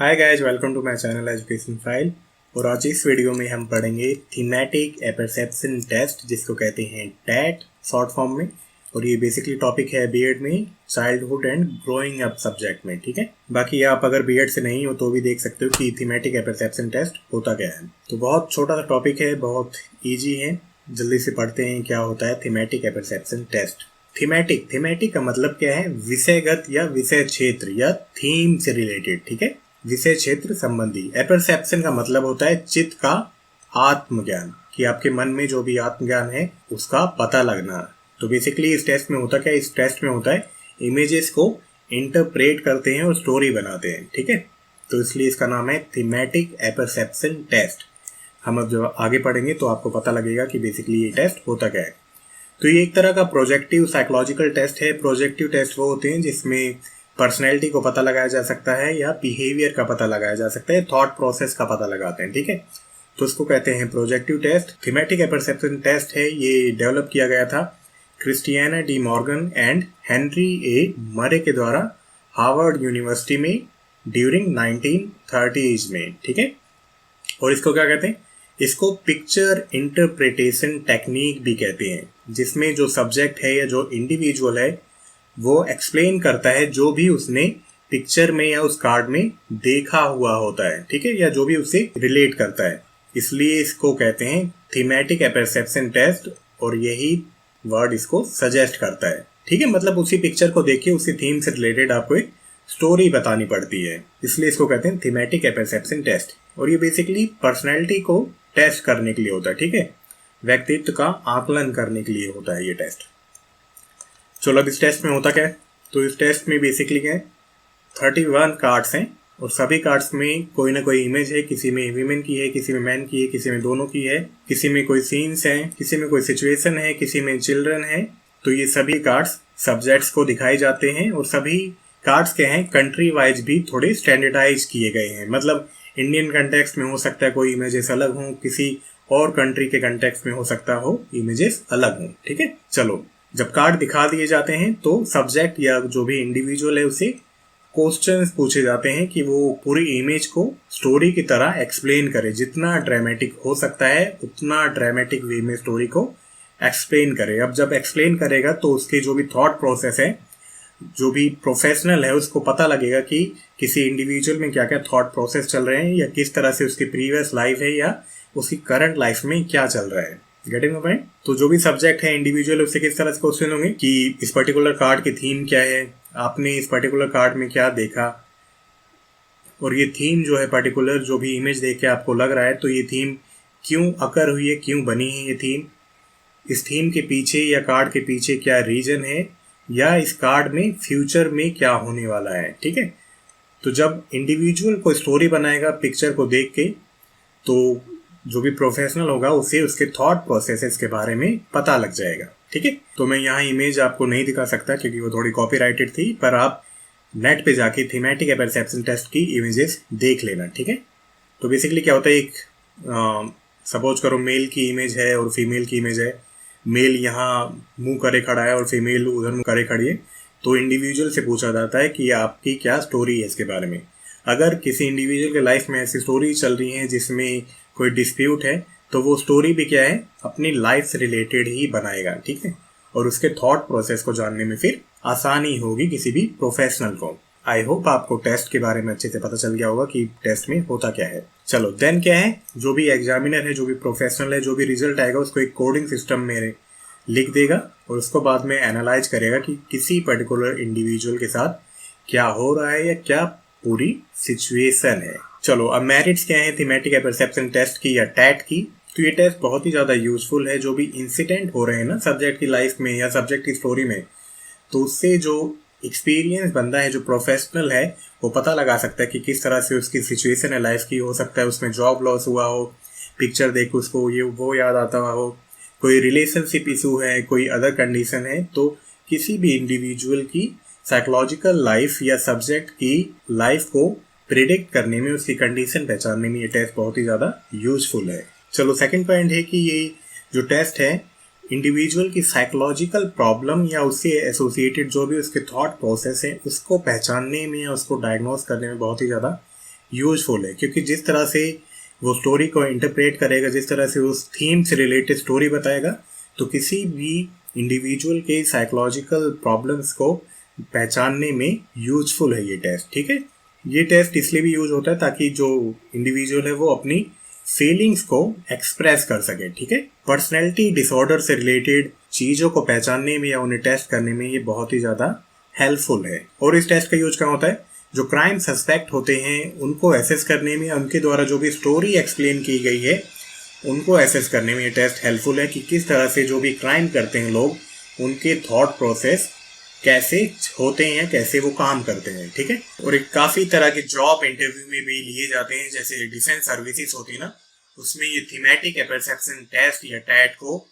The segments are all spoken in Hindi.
Hi guys, welcome to my channel education file. और आज इस वीडियो में हम पढ़ेंगे थीमेटिक एपर्सेप्शन टेस्ट, जिसको कहते हैं टैट शॉर्ट फॉर्म में। और ये बेसिकली टॉपिक है बीएड में childhood and growing up subject में। ठीक है, बाकी आप अगर बीएड से नहीं हो तो भी देख सकते हो कि थीमेटिक एपर्सेप्शन टेस्ट होता क्या है। तो बहुत छोटा सा टॉपिक है, बहुत ईजी है। जल्दी से पढ़ते हैं क्या होता है थीमेटिक एपर्सेप्शन टेस्ट। थीमेटिक का मतलब क्या है? विषयगत या विषय क्षेत्र या थीम से रिलेटेड। ठीक है, विषय क्षेत्र संबंधी। एपरसेप्शन का मतलब होता है चित्त का आत्मज्ञान, कि आपके मन में जो भी आत्मज्ञान है उसका पता लगना। तो बेसिकली इस टेस्ट में होता क्या है? इस टेस्ट में होता है इमेजेस को इंटरप्रेट करते हैं और स्टोरी बनाते हैं। ठीक है, तो इसलिए इसका नाम है थीमेटिक एपरसेप्शन टेस्ट। हम अब जब आगे पढ़ेंगे तो आपको पता लगेगा कि बेसिकली ये टेस्ट होता क्या है। तो ये एक तरह का प्रोजेक्टिव साइकोलॉजिकल टेस्ट है। प्रोजेक्टिव टेस्ट वो होते हैं जिसमें पर्सनैलिटी को पता लगाया जा सकता है या बिहेवियर का पता लगाया जा सकता है, थॉट प्रोसेस का पता लगाते हैं। ठीक है, तो इसको कहते हैं projective test. Thematic apperception test है, ये डेवलप किया गया था Christiana D Morgan and Henry A Murray के द्वारा हार्वर्ड यूनिवर्सिटी में ड्यूरिंग 1930s में। ठीक है, और इसको क्या कहते हैं? इसको पिक्चर इंटरप्रिटेशन टेक्निक भी कहते हैं, जिसमें जो सब्जेक्ट है या जो इंडिविजुअल है वो एक्सप्लेन करता है जो भी उसने पिक्चर में या उस कार्ड में देखा हुआ होता है। ठीक है, या जो भी उससे रिलेट करता है, इसलिए इसको कहते हैं थीमेटिक एपरसेप्शन टेस्ट। और यही वर्ड इसको सजेस्ट करता है। ठीक है, मतलब उसी पिक्चर को देख के उसी थीम से रिलेटेड आपको एक स्टोरी बतानी पड़ती है, इसलिए इसको कहते हैं थीमेटिक एपरसेप्शन टेस्ट। और ये बेसिकली पर्सनैलिटी को टेस्ट करने के लिए होता है। ठीक है, व्यक्तित्व का आकलन करने के लिए होता है ये टेस्ट। चलो अब इस टेस्ट में होता क्या है? तो इस टेस्ट में बेसिकली क्या है, 31 कार्ड्स हैं और सभी कार्ड्स में कोई ना कोई इमेज है। किसी में वीमेन की है, किसी में मैन की है, किसी में दोनों की है, किसी में कोई सीन्स हैं, किसी में कोई सिचुएशन है, किसी में चिल्ड्रन है। तो ये सभी कार्ड्स सब्जेक्ट्स को दिखाए जाते हैं और सभी कार्ड्स के हैं कंट्री वाइज भी थोड़े स्टैंडर्डाइज किए गए हैं। मतलब इंडियन कंटेक्स्ट में हो सकता है कोई इमेजेस अलग हों, किसी और कंट्री के कंटेक्स्ट में हो सकता हो इमेजेस अलग हों। ठीक है, चलो जब कार्ड दिखा दिए जाते हैं तो सब्जेक्ट या जो भी इंडिविजुअल है उसे क्वेश्चंस पूछे जाते हैं कि वो पूरी इमेज को स्टोरी की तरह एक्सप्लेन करे। जितना ड्रामेटिक हो सकता है उतना ड्रामेटिक वे में स्टोरी को एक्सप्लेन करे। अब जब एक्सप्लेन करेगा तो उसके जो भी थॉट प्रोसेस है, जो भी प्रोफेशनल है, उसको पता लगेगा कि किसी इंडिविजुअल में क्या क्या थॉट प्रोसेस चल रहे हैं या किस तरह से उसकी प्रीवियस लाइफ है या उसकी करंट लाइफ में क्या चल रहा है। Getting my point? तो जो भी सब्जेक्ट है इंडिविजुअल, उससे किस तरह से क्वेश्चन होंगे कि इस पर्टिकुलर कार्ड की थीम क्या है, आपने इस पर्टिकुलर कार्ड में क्या देखा, और ये थीम जो है पर्टिकुलर जो भी इमेज देख के आपको लग रहा है, तो ये थीम क्यों अकर हुई है, क्यों बनी है ये थीम, इस थीम के पीछे या कार्ड के पीछे क्या रीजन है, या इस कार्ड में फ्यूचर में क्या होने वाला है। ठीक है, तो जब इंडिविजुअल को स्टोरी बनाएगा पिक्चर को देख के, तो जो भी प्रोफेशनल होगा उसे उसके थॉट प्रोसेसेस के बारे में पता लग जाएगा। ठीक है, तो मैं यहाँ इमेज आपको नहीं दिखा सकता क्योंकि वो थोड़ी कॉपीराइटेड थी, पर आप नेट पे जाके थीमेटिक एपरसेप्शन टेस्ट की इमेजेस देख लेना। ठीक है, तो बेसिकली क्या होता है, एक सपोज करो मेल की इमेज है और फीमेल की इमेज है। मेल यहाँ मुंह करे खड़ा है और फीमेल उधर मुंह करे खड़ी है। तो इंडिविजुअल से पूछा जाता है कि आपकी क्या स्टोरी है इसके बारे में। अगर किसी इंडिविजुअल के लाइफ में ऐसी स्टोरी चल रही है जिसमें कोई डिस्प्यूट है, तो वो स्टोरी भी क्या है, अपनी लाइफ से रिलेटेड ही बनाएगा। ठीक है, और उसके थॉट प्रोसेस को जानने में फिर आसानी होगी किसी भी प्रोफेशनल को। आई होप आपको टेस्ट के बारे में अच्छे से पता चल गया होगा कि टेस्ट में होता क्या है। चलो देन क्या है, जो भी एग्जामिनर है, जो भी प्रोफेशनल है, जो भी रिजल्ट आएगा उसको एक कोडिंग सिस्टम में लिख देगा और उसको बाद में एनालाइज करेगा कि किसी पर्टिकुलर इंडिविजुअल के साथ क्या हो रहा है या क्या पूरी सिचुएशन है। चलो अब मेरिट्स क्या है थीमेटिक एपरसेप्शन टेस्ट की या टैट की। तो ये टेस्ट बहुत ही ज़्यादा यूजफुल है। जो भी इंसिडेंट हो रहे हैं ना सब्जेक्ट की लाइफ में या सब्जेक्ट की स्टोरी में, तो उससे जो एक्सपीरियंस बंदा है, जो प्रोफेशनल है, वो पता लगा सकता है कि किस तरह से उसकी सिचुएशन है लाइफ की। हो सकता है उसमें जॉब लॉस हुआ हो, पिक्चर देख उसको ये वो याद आता हुआ हो, कोई रिलेशनशिप इशू है, कोई अदर कंडीशन है। तो किसी भी इंडिविजुअल की साइकोलॉजिकल लाइफ या सब्जेक्ट की लाइफ को प्रिडिक्ट करने में, उसकी कंडीशन पहचानने में ये टेस्ट बहुत ही ज़्यादा यूजफुल है। चलो सेकंड पॉइंट है कि ये जो टेस्ट है इंडिविजुअल की साइकोलॉजिकल प्रॉब्लम या उससे एसोसिएटेड जो भी उसके थॉट प्रोसेस है उसको पहचानने में या उसको डायग्नोस करने में बहुत ही ज़्यादा यूजफुल है, क्योंकि जिस तरह से वो स्टोरी को इंटरप्रेट करेगा, जिस तरह से उस थीम से रिलेटेड स्टोरी बताएगा, तो किसी भी इंडिविजुअल के साइकोलॉजिकल प्रॉब्लम्स को पहचानने में यूजफुल है ये टेस्ट। ठीक है, ये टेस्ट इसलिए भी यूज होता है ताकि जो इंडिविजुअल है वो अपनी फीलिंग्स को एक्सप्रेस कर सके। ठीक है, पर्सनैलिटी डिसऑर्डर से रिलेटेड चीज़ों को पहचानने में या उन्हें टेस्ट करने में ये बहुत ही ज़्यादा हेल्पफुल है। और इस टेस्ट का यूज कहाँ होता है? जो क्राइम सस्पेक्ट होते हैं उनको एसेस करने में, उनके द्वारा जो भी स्टोरी एक्सप्लेन की गई है उनको एसेस करने में ये टेस्ट हेल्पफुल है कि किस तरह से जो भी क्राइम करते हैं लोग, उनके थॉट प्रोसेस कैसे होते हैं, कैसे वो काम करते हैं। ठीक है, और एक काफ़ी तरह के जॉब इंटरव्यू में भी लिए जाते हैं, जैसे डिफेंस सर्विसेज होती है ना, उसमें ये थीमेटिक परसेप्शन टेस्ट या टैट को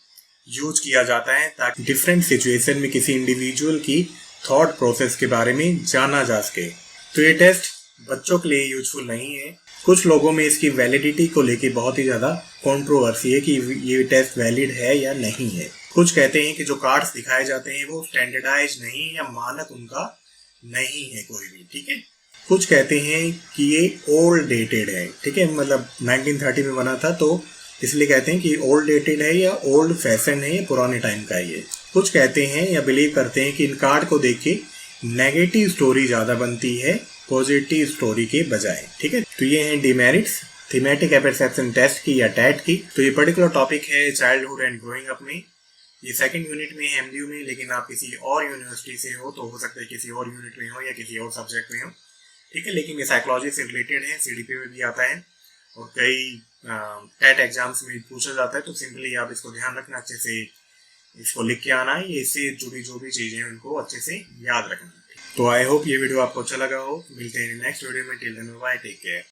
यूज किया जाता है ताकि डिफरेंट सिचुएशन में किसी इंडिविजुअल की थॉट प्रोसेस के बारे में जाना जा सके। तो ये टेस्ट बच्चों के लिए यूजफुल नहीं है। कुछ लोगों में इसकी वैलिडिटी को लेके बहुत ही ज़्यादा कंट्रोवर्सी है कि ये टेस्ट वैलिड है या नहीं है। कुछ कहते हैं कि जो कार्ड्स दिखाए जाते हैं वो स्टैंडर्डाइज नहीं या मानक उनका नहीं है कोई भी। ठीक है, कुछ कहते हैं कि ये ओल्ड डेटेड है। ठीक है, मतलब 1930 में बना था तो इसलिए कहते हैं कि ओल्ड डेटेड है या ओल्ड फैशन है या पुराने टाइम का है ये। कुछ कहते हैं या बिलीव करते हैं कि इन कार्ड को देख के नेगेटिव स्टोरी ज़्यादा बनती है पॉजिटिव स्टोरी के बजाय। ठीक है, तो ये हैं डिमेरिट्स थीमेटिक परसेप्शन टेस्ट की या टैट की। तो ये पर्टिकुलर टॉपिक है चाइल्डहुड एंड ग्रोइंग अप में। ये सेकंड यूनिट में है एमडीयू में, लेकिन आप किसी और यूनिवर्सिटी से हो तो हो सकता है किसी और यूनिट में हो या किसी और सब्जेक्ट में हो। ठीक है, लेकिन ये साइकोलॉजी से रिलेटेड है, सीडीपी में भी आता है और कई टैट एग्जाम्स में पूछा जाता है। तो सिंपली आप इसको ध्यान रखना, अच्छे से इसको लिख के आना है, ये इससे जुड़ी जो भी चीज़ें हैं उनको अच्छे से याद रखना। तो आई होप ये वीडियो आपको अच्छा लगा हो। मिलते हैं नेक्स्ट वीडियो में। Till then bye, take care.